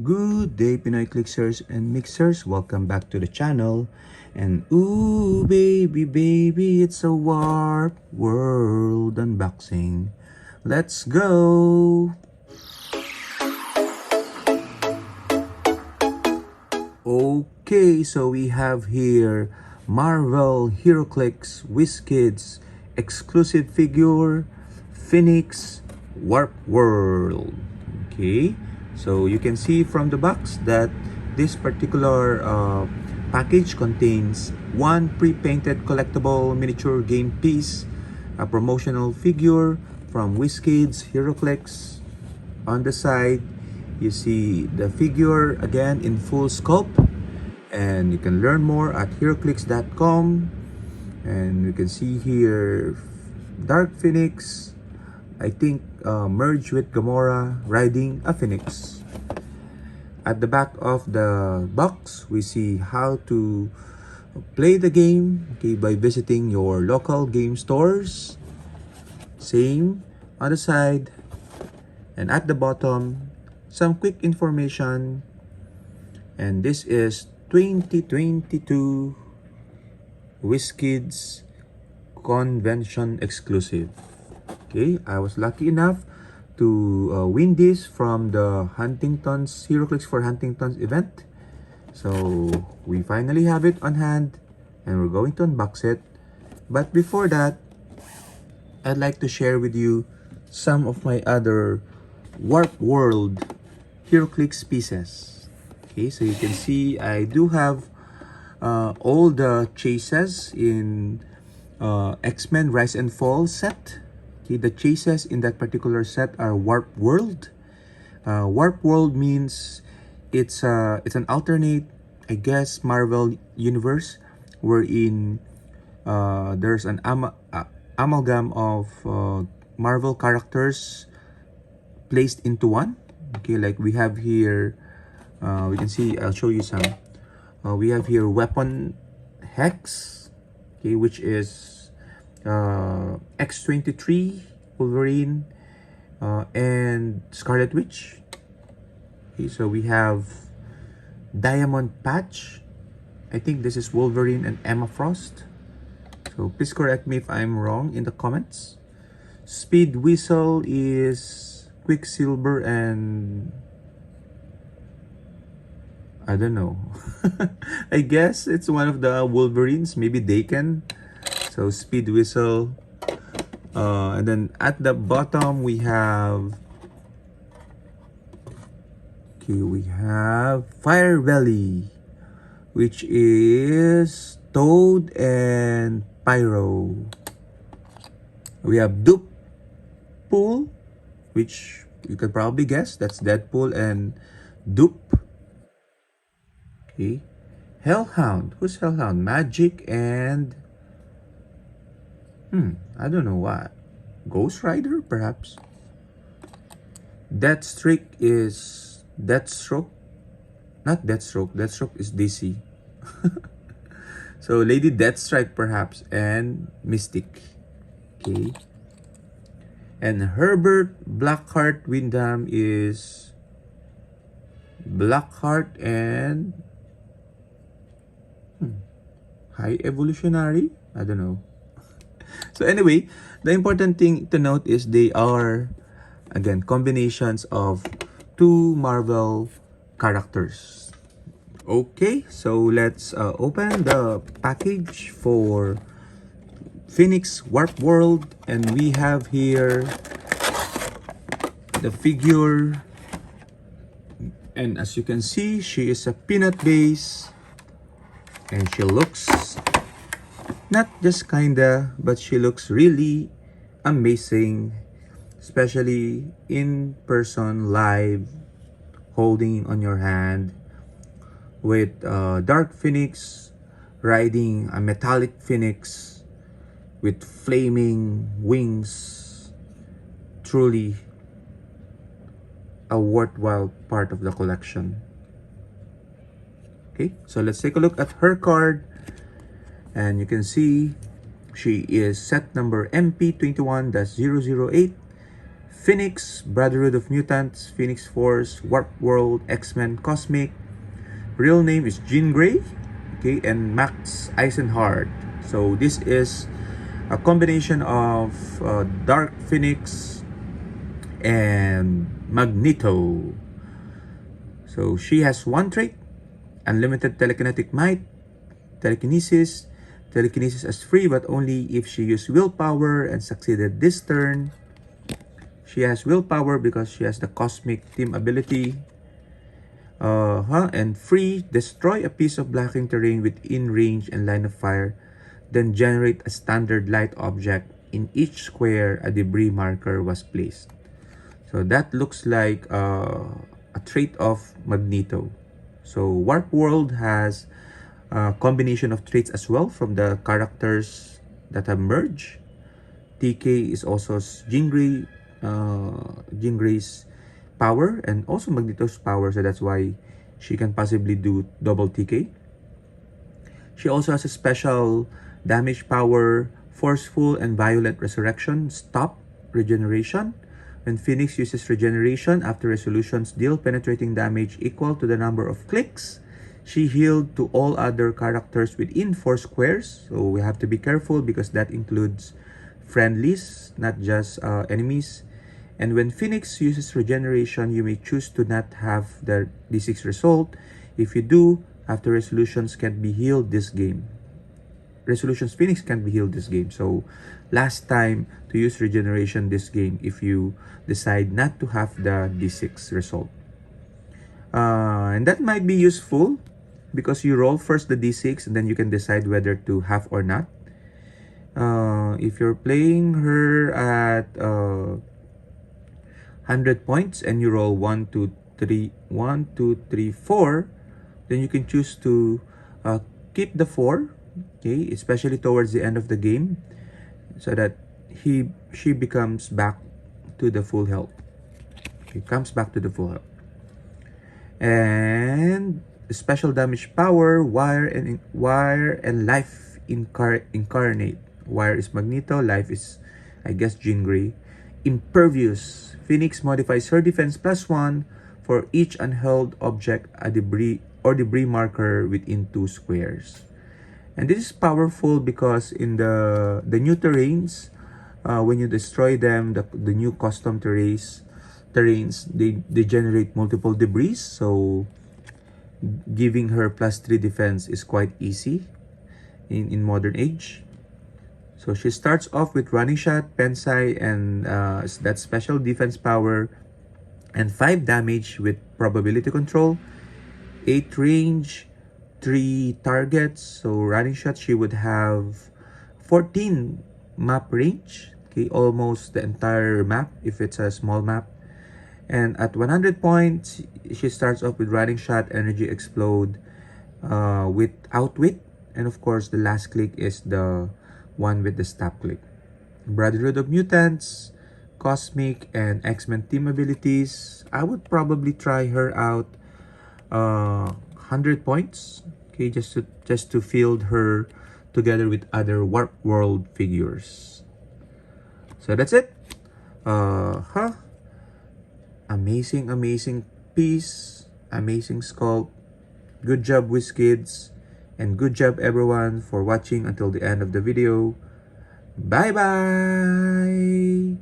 Good day, Pinoy Clixers and Mixers. Welcome back to the channel. And ooh, baby, baby, it's a warp world unboxing. Let's go! Okay, so we have here Marvel Heroclix WizKids exclusive figure Phoenix Warp World. Okay, so you can see from the box that this particular package contains one pre-painted collectible miniature game piece, a promotional figure from WizKids Heroclix. On the side, you see the figure again in full sculpt, and you can learn more at heroclix.com. And you can see here Dark Phoenix, I think merged with Gamora riding a phoenix. At the back of the box, we see how to play the game, okay, by visiting your local game stores. Same on the side. And at the bottom, some quick information. And this is 2022 WizKids Convention exclusive. Okay, I was lucky enough to win this from the Huntington's Heroclix for Huntington's event. So we finally have it on hand and we're going to unbox it. But before that, I'd like to share with you some of my other Warp World Heroclix pieces. Okay, so you can see I do have all the chases in X-Men Rise and Fall set. Okay, the chases in that particular set are Warp World. Warp World means it's an alternate, I guess, Marvel universe wherein there's an amalgam of Marvel characters placed into one. Okay, like we have here, we can see, I'll show you some. We have here Weapon Hex, okay, which is X-23, Wolverine, and Scarlet Witch. Okay, so we have Diamond Patch. I think this is Wolverine and Emma Frost. So please correct me if I'm wrong in the comments. Speed Whistle is Quicksilver and I don't know. I guess it's one of the Wolverines, maybe Daken. So Speed Whistle. And then at the bottom we have Fire Belly, which is Toad and Pyro. We have Dupe Pool, which you could probably guess that's Deadpool and Dupe. Okay, Hellhound. Who's Hellhound? Magic and I don't know what. Ghost Rider, perhaps. Deathstreak is Deathstroke. Not Deathstroke. Deathstroke is DC. So Lady Deathstrike, perhaps, and Mystic. Okay. And Herbert Blackheart Windham is Blackheart and High Evolutionary? I don't know. So anyway, the important thing to note is they are, again, combinations of two Marvel characters. Okay, so let's open the package for Phoenix Warp World. And we have here the figure. And as you can see, she is a peanut base. And she looks not just kinda, but she looks really amazing, especially in person, live, holding on your hand, with Dark Phoenix riding a metallic phoenix with flaming wings. Truly a worthwhile part of the collection. Okay, so let's take a look at her card. And you can see she is set number MP21-008 Phoenix, Brotherhood of Mutants, Phoenix Force, Warp World, X-Men Cosmic. Real name is Jean Grey, okay, and Max Eisenhardt. So this is a combination of Dark Phoenix and Magneto. So she has one trait, unlimited telekinetic might, telekinesis. Telekinesis is free but only if she used willpower and succeeded this turn. She has willpower because she has the cosmic team ability. And free, destroy a piece of blocking terrain within range and line of fire, then generate a standard light object in each square a debris marker was placed. So that looks like a trait of Magneto. So Warp World has a combination of traits as well from the characters that have merged. TK is also Jean Grey's power and also Magneto's power, so that's why she can possibly do double TK. She also has a special damage power, forceful and violent resurrection, stop regeneration. When Phoenix uses regeneration after resolutions deal penetrating damage equal to the number of clicks, she healed to all other characters within 4 squares. So we have to be careful because that includes friendlies, not just enemies. And when Phoenix uses regeneration, you may choose to not have the D6 result. If you do, after resolutions can't be healed this game. Resolutions Phoenix can't be healed this game. So last time to use regeneration this game if you decide not to have the D6 result. And that might be useful because you roll first the D6 and then you can decide whether to have or not. If you're playing her at 100 points and you roll 1, 2, 3, 1, 2, 3, 4, then you can choose to keep the 4, okay, especially towards the end of the game, so that she becomes back to the full health. Okay, comes back to the full health. And special damage power, wire and life incarnate. Wire is Magneto, life is, I guess, Jean Grey. Impervious. Phoenix modifies her defense +1 for each unheld object, a debris marker within 2 squares. And this is powerful because in the new terrains, when you destroy them, the new custom terrains, they generate multiple debris. So giving her +3 defense is quite easy in modern age. So she starts off with running shot, pensai, and that special defense power, and 5 damage with probability control, 8 range, 3 targets. So running shot, she would have 14 map range, okay, almost the entire map if it's a small map. And at 100 points, she starts off with running shot, energy explode, with outwit, and of course the last click is the one with the stop click. Brotherhood of Mutants, Cosmic, and X-Men team abilities. I would probably try her out 100 points, okay, just to field her together with other Warp World figures. So that's it. Amazing piece, amazing sculpt. Good job, WizKids, and good job everyone for watching until the end of the video. Bye bye.